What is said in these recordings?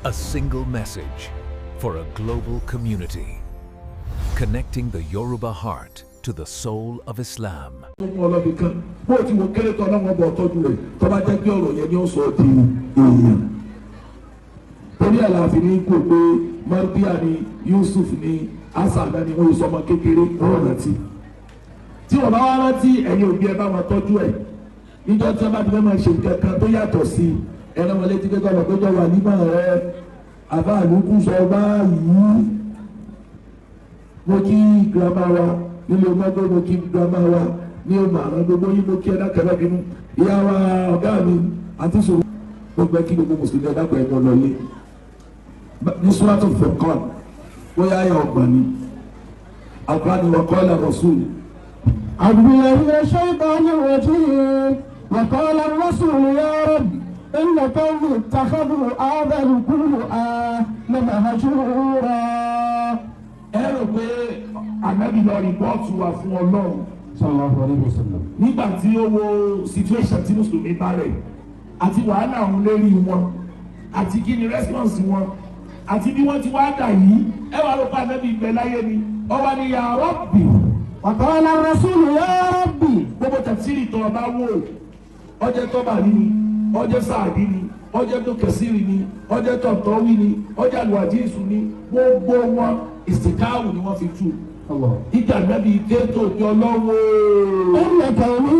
A single message for a global community, connecting the Yoruba heart to the soul of Islam. Torí àlàáfíà ní kò pé Markazy ni Yusuf ni Asada ni wọ́n sọ ọmọ kékeré wọ́n rántí. Tí wọ́n bá wá rántí ẹ̀yin òbí ẹ bá wọn tọ́jú ẹ̀. Níjọ́ tí wọ́n bá ti fẹ́ máa ṣe nǹkan kan tó yàtọ̀ sí ẹ̀rọ wọn létí pé tọ́lọ̀ pé jọ wà nígbà rẹ̀ àbá àlùkù sọ báyìí. Mo kí girama wa nílé ọmọdé mo kí girama wa ní ọmọ àwọn gbogbo yín mo kí ẹ dákẹ́rẹ́ bínú. Ìyá wa ọ̀gá mi àti sòrò gbogbo kí gbogbo mùsùlùmí ẹ̀dá pẹ̀lú ẹ̀mọ́ lọ́lé. Ní Suratul Furqan bóyá ayé ọgbọ̀n ni Al-Qur'an wa qala Rasul. أعوذ بالله من الشيطان الرجيم وقال الرسول يا رب إن قومي اتخذوا هذا القرآن مهجورا. Ẹ rò pé Ànábì lọ rìpọ́ọ̀tù wà fún Ọlọ́run sallallahu alaihi wasallam nígbà tí ó wo situation tí mùsùlùmí bá rẹ̀ àti wàhálà òun lérí wọn àti kí ni response wọn àti bí wọ́n ti wá dà yìí ẹ wà ló pa Ànábì ìgbẹ́ láyé ni ọwọ́ ni ya Rabbi. وقال الرسول يا ربي. Gbogbo tafsiri tó ọba wò ọjẹ́ Tọ́bàrí ni ọjẹ́ Sáàdì ni ọjẹ́ tó Kẹsìrì ni ọjẹ́ Tọ̀tọ̀wí ni ọjẹ́ Al-Wajīzu ni gbogbo wọn ìsìkáwù ni wọ́n fi tú. Ìjà Ànábì kéètò ní ọlọ́wọ́. ẹnìkan ní.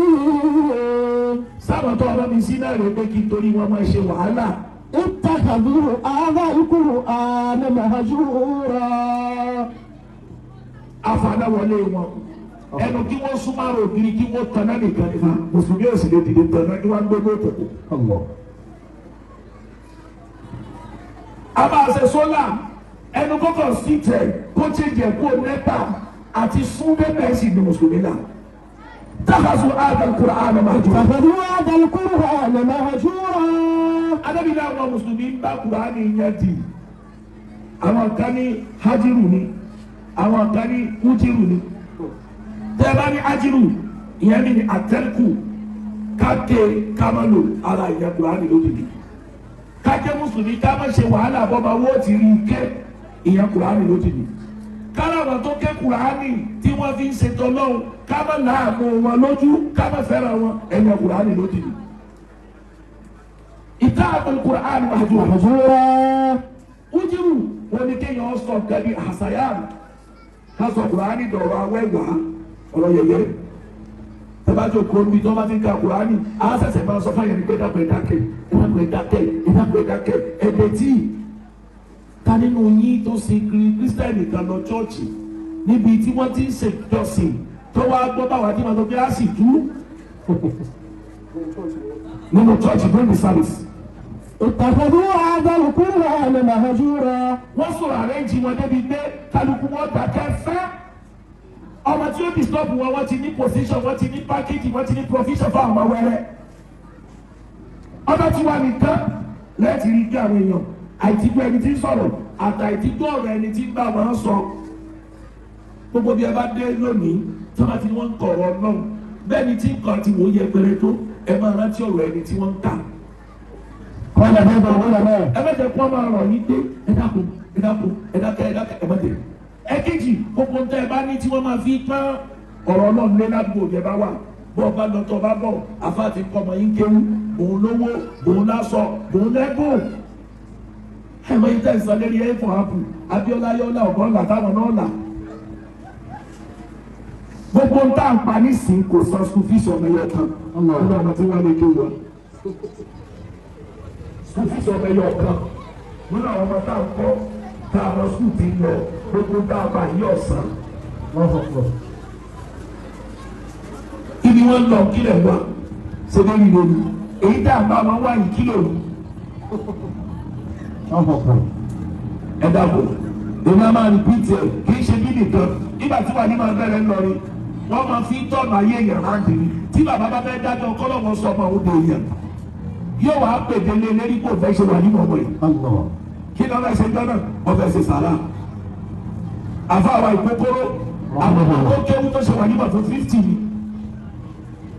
Sábà tó ọba mi sí náà rè pé kí torí wọn máa ṣe wàhálà. اتخذوا هذا القرآن مهجورا. Afanáwọlé wọn ẹnu kí wọ́n súnmọ́ ògiri kí wọ́n tanná nìkan nípa mùsùlùmí òsì lè dìde tanná kí wọ́n gbé lóòótọ́. A máa ṣe sólà ẹnu kọ́kọ́ sí tẹ̀ kó change ẹ̀kọ́ nẹ́pà àti súnmẹ́pẹ̀ sì ní mùsùlùmí náà. Takhazu hadha al-Qur'ana mahjura. اتخذوا هذا القرآن مهجورا. Adábìlẹ̀ àwọn mùsùlùmí ń bá Kùránì yẹn dì. Àwọn kan ní hajiru ni, àwọn kan ní ujiru ni. Tẹ́ bá ní hajiru, ìyẹn ní àtẹ́kù, káké kámánò ara ìyẹn Kùránì lódìdí. Káké mùsùlùmí ká má ṣe wàhálà bọ́ba wó ti rí ké ìyẹn Kùránì lódìdí. Kálàmà tó ké Kùránì tí wọ́n fi ń ṣètò lọ́hùn ká má láàmú wọn lójú ká má fẹ́ràn wọn ẹ̀yẹn Kùránì lódìdí. Ìtààbù Qur'an mahjura. Ujiru wọn ni kéèyàn sọ gadi hasayan ká sọ Qur'ani dọ̀rọ̀ awẹ́wà ọ̀rọ̀ yẹyẹ. Tẹ́bájọ́ kòmbi tó bá ti ka Qur'ani á sẹ̀sẹ̀ máa sọ fáyẹn ní pé dákẹ́ dákẹ́ ẹ̀dẹ̀ tí ta nínú yín tó sin kírísítẹ́nì kan lọ chọ́ọ̀chì níbi tí wọ́n ti ń ṣèjọsìn tó wá gbọ́ báwa tí wọ́n tó fi á sì tú nínú chọ́ọ̀chì during the service. اتخذوا هذا القرآن مهجورا. Wọ́n sọ̀rọ̀ àrẹ́jì wọn débi pé kálukú wọn dákẹ́ fẹ́. Ọmọ tí ó disturb wọn wọ́n ti ní position wọ́n ti ní package wọ́n ti ní provision fún àwọn wẹ́rẹ́. Ọjọ́ tí wà nìkan lẹ́ẹ̀tì rí kí àwọn èèyàn àìtígbọ́ ẹni tí ń sọ̀rọ̀ àtàìtígbọ́ ọ̀rọ̀ ẹni tí ń bá wọn sọ. Gbogbo bí ẹ bá dé lónìí tí wọ́n ti wọ́n ń kọ̀ ọ̀rọ̀ náà bẹ́ẹ̀ ni tí nǹkan ti wò ó yẹpẹrẹ tó ẹ máa rántí ọ̀rọ̀ ẹni tí wọ́n ń kà. قال هذا العلماء. Ẹ má jẹ́ kó máa rọ̀ yín dé ẹ dákun ẹ dákẹ́ ẹ má dé. Ẹ̀kejì gbogbo ntẹ ẹ bá ní tí wọ́n máa fi pán ọ̀rọ̀ náà lé ládùúgbò yẹn bá wà bọ́ ọba lọ́tọ̀ bá bọ̀ àfáàtì kọ́mọ yín kéwú òun lówó òun lásọ òun lẹ́bùn. Ẹ mọ yín tẹ̀sán lérí ẹ̀ fún àpù Abíọ́lá yọ́lá ọ̀gbọ́n là táwọn náà là. Gbogbo ntá ń pa nísìnyí kò san school fees ọmọ yẹn kan ọmọ tí wọ́n lè ké wọn. School fees ọmọ yẹn kan nínú àwọn ọmọ tá à ń kọ́ tá a lọ school ti lọ gbogbo tá a bá yí ọ̀sán lọ́sọ̀tọ̀. Ibi wọn lọ kílẹ̀ wá ṣe lórí lórí èyí tá a bá wọn wá yìí kílò ní. Ẹ dàbò èmi a máa repeat ẹ kì í ṣe bí nìkan nígbà tí wàá ní máa bẹ̀rẹ̀ ńlọrin wọ́n máa fi tọ́nù ayé yẹn ráńdì ni tí bàbá bá fẹ́ dájọ́ kọ́lọ́mọ sọ ọmọ òde yẹn yóò wá pèdè lé lérí kó fẹ́ ṣe wà nínú ọmọ yìí. Kí ló fẹ́ ṣe jọ́nà wọ́n fẹ́ ṣe sàrà. Àfa àwa ìkókóró àwọn ọmọ tó kéwú tó ṣe wà nígbà tó 50 ni.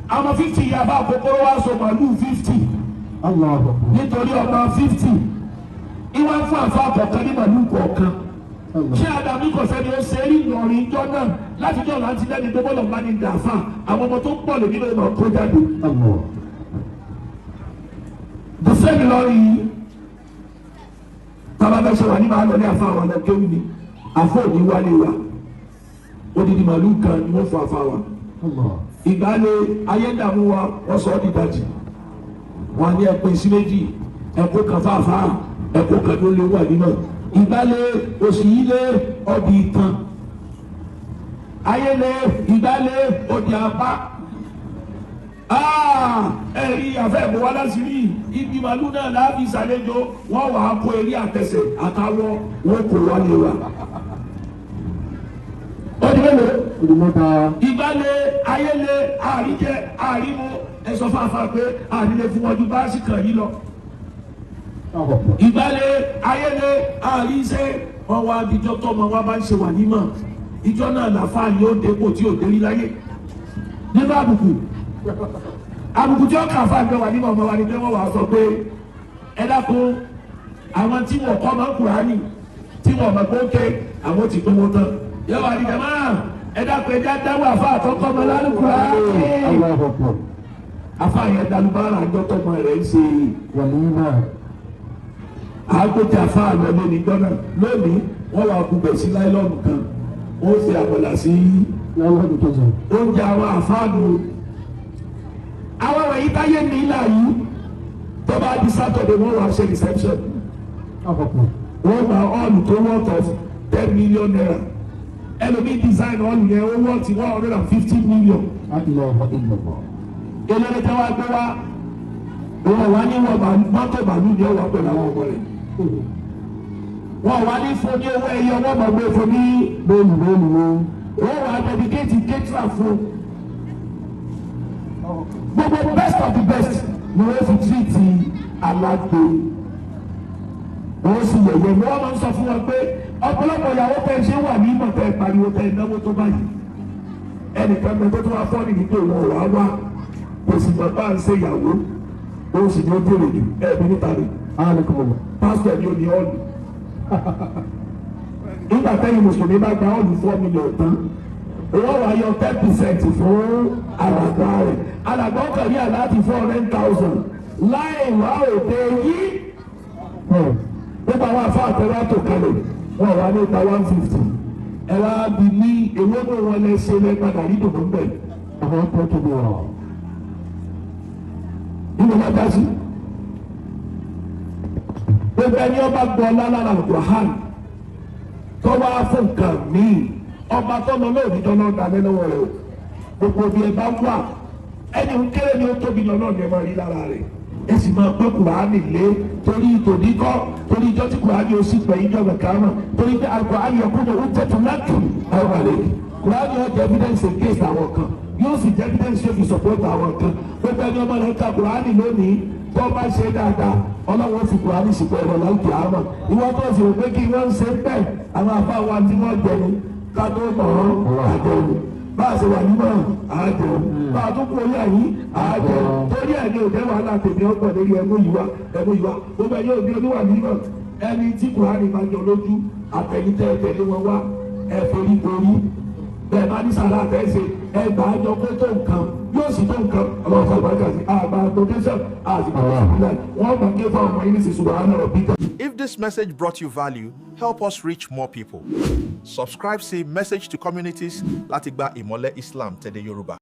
Àwọn 50 yìí àbá àkókóró wá sọ màálù 50. Nítorí ọmọ 50 ìwà fún àfa kọ̀ọ̀kan ní màlúù kọ̀ọ̀kan ṣé àdàmú kọ̀sẹ́ni ó ṣe é rí ìlọrin ìjọ náà láti jọ láti lẹ́ni tó bọ́lọ̀ bá ní dàáfà àwọn ọmọ tó ń pọ̀ lè nínú ìmọ̀ kó jáde. the same Ìlọrin yìí tábà bẹ́ ṣe wà ní màá lọ ní àfa àwọn ọ̀nà kéwì ni àfọ̀ òní wálé wa odidi màlúù kan ni wọ́n fọ àfa wa ìgbàlẹ̀ ayédàmú wa wọ́n sọ ọ́ dìdajì wọn ní ẹ̀pẹ́ sí méjì ẹ̀kọ́ kan fáfá ẹ̀kọ́ kan tó lé wà nínú ìgbàlẹ̀ òsì yìí lé ọdì ìtàn ayélé ìgbàlẹ̀ ọdì apá ẹ̀rí àfẹ́ ìbòwá lásìrí ibi màlúù náà láàbì ìsàlẹ̀jọ wọ́n wà á kó eré àtẹsẹ̀ àtàwọ̀ wọn kò wá lé wa. ọdún mélòó ìgbàlẹ̀ ayélé àríjẹ àrímú ẹ̀sọ́ fàáfà pé àrílé fún ọdún bá sì kàn yí lọ. ìgbàlẹ̀ ayélé àríṣẹ́ wọn wá ìjọ tọmọ wa bá ń ṣe wà nímọ̀ ìjọ náà làfà yóò dépò tí ò dérí láyé nínú àbùkù tí ó kà fà gbé wà nímọ̀ ọmọ wa ni pé wọ́n wà sọ pé ẹ dákun àwọn tí wọ́n kọ́ máa ń Kùránì tí wọ́n mọ̀ pé ó ké àwọn ti gbówó tán yóò wà nígbà máa ẹ dákun ẹja dáwọ́ àfa àtọ́kọ́ ọmọ lálùkùránì afa yẹn dalubara àjọtọmọ rẹ̀ ń ṣe wàlúùmá àgùtà afa àlọ lónìí gbọnà lónìí wọn wà kúbẹ sí láìlọ́ọ̀nù kan ó fi àbọ̀là sí oúnjẹ àwọn àfáàlù àwọn wọ̀nyí táyé ní ìlà yìí tó bá di Saturday wọn wà ṣe reception wọn gba ọọlù tó worth of 10 million naira ẹlòmíì design ọọlù yẹn ó worth 150 million. Eléré tí wàá gbé wá wọn wá ní mọ́tò bàálù ni ó wà pẹ̀lú àwọn ọmọ rẹ̀ wọn wá ní fún ní owó ẹyẹ wọn mọ̀ gbé fún ní bẹ́ẹ̀ni wọn wà dedicate kétra fún gbogbo best of the best ni wọ́n fi treat alágbe wọ́n sì yẹ̀yẹ́ ni wọ́n máa ń sọ fún wọn pé ọ̀pọ̀lọpọ̀ ìyàwó tẹ̀ ṣe wà ní ìmọ̀ tẹ̀ pariwo tẹ̀ náwó tó báyìí ẹnìkan mẹ́tọ́ tó wá fọ́ọ̀nì nípò wọn wà wá kò sì mọ̀ bá ń ṣe ìyàwó ó sì ní ó bèrè jù ẹ̀mí níta ni pásítọ̀ ni ó ní ọ̀lù nígbà tẹ́yìn mùsùlùmí bá gba ọ̀lù 4 million tán owó wa yọ 10% fún alàgbà rẹ̀ alàgbà ọkàn ní àláti 400,000 láì wá òde yìí nípa àwọn afọ àtẹwà tó kalẹ̀ wọn wà ní ìta 150 ẹ wá bí ní ewé ní wọn lè ṣe lẹ́gbàdà rí dùnú bẹ́ẹ̀ àwọn tó tó bí wọn. nínú Markazy gbogbo ẹni ọba gbọ́ lálára Qur'an tó wá fún nǹkan míì ọba tó lọ lóòní tó lọ́ọ́ dalẹ́ lọ́wọ́ rẹ̀ o gbogbo bí ẹ bá wà ẹni ń kéré ni ó tóbi lọ́nà ni ẹ máa rí lára rẹ̀ ẹ sì máa pẹ́ Kùránì lé torí tòní kọ́ torí ìjọ tí Kùránì ó sì pẹ̀ ìjọ kàkàmà torí pé Al-Qur'an yakunu hujjatan lak àwọn àlejò Kùránì ó jẹ́ evidence against àwọn kan yóò sì jẹ́ evidence yóò fi support àwọn kan gbogbo ẹni ọmọ rẹ̀ ka Kùránì lónìí tó bá ṣe dáadáa ọlọ́wọ́ fi Kùránì sì pẹ̀ ẹ̀rọ láìpẹ́ àmọ́ ìwọ́n tó sì rò pé kí wọ́n ṣe bẹ́ẹ̀ àwọn afáwa tí wọ́n jẹun ká tó mọ̀ ọ́ àjẹun bá a ṣe wà nímọ̀ àjẹun bá a tó kú oyè yìí àjẹun torí ẹ̀ ní òde wàhálà tèmi ọgbọ̀n lórí ẹmú yìí wá gbogbo ẹ̀yìn òbí oníwà nímọ̀ ẹni tí Kùránì máa jọ lójú àtẹnitẹ́ tẹ̀lé wọn wá ẹ forí borí bẹ́ẹ̀ bá ní sàrà àtẹ̀sẹ̀ ẹ gbà á jọ pé tó nǹkan yóò sì tó nǹkan ọlọ́run fún Markazy àgbà donation àti ìpínlẹ̀ wọ́n gbà ké fún ọmọ yìí ní sísú wàhálà rẹ̀ bí. If this message brought you value, help us reach more people. Subscribe sí Message to Communities láti gba ìmọ́lẹ̀ Islam tẹ̀lé Yorùbá.